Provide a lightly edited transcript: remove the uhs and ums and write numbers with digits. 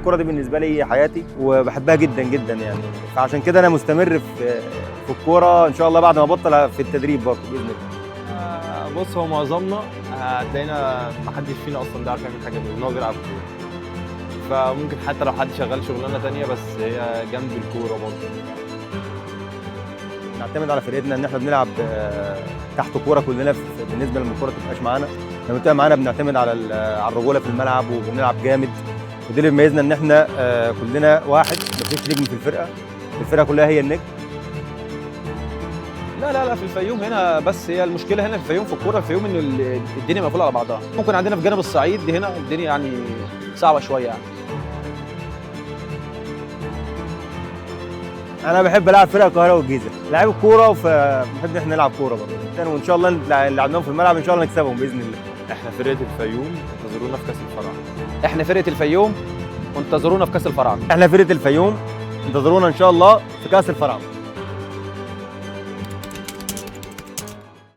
الكوره دي بالنسبه لي حياتي وبحبها جدا جدا يعني، فعشان كده انا مستمر في الكوره ان شاء الله بعد ما ابطل في التدريب برضه باذن الله. بص، هو معظمنا هتلاقينا ما حدش فينا اصلا بيعرف يعمل حاجه غير ان هو بيلعب كوره، فممكن حتى لو حد شغال شغلانه تانية بس هي جنب الكوره برضه. نعتمد على فرقتنا ان احنا بنلعب تحت كوره كلنا، بالنسبه لما الكوره تبقاش معانا، لما تبقى معانا بنعتمد على الرجوله في الملعب وبنلعب جامد، وده اللي بيميزنا ان احنا كلنا واحد، مفيش نجم في الفرقه كلها هي النجم. لا في الفيوم هنا، بس هي المشكله هنا في الفيوم في الكوره، الفيوم ان الدنيا مقفوله على بعضها. ممكن عندنا في جانب الصعيد هنا الدنيا يعني صعبه شويه يعني. انا بحب العب فرق القاهره والجيزه، لعيب الكوره، فبنحب ان احنا نلعب كوره برضه، وان شاء الله اللي لعبناهم في الملعب ان شاء الله نكسبهم باذن الله. احنا فرقه الفيوم، انتظرونا في كاس الفراعنه. احنا فرقه الفيوم وانتظرونا في كاس الفراعنه. احنا فرقه الفيوم، انتظرونا ان شاء الله في كاس الفراعنه.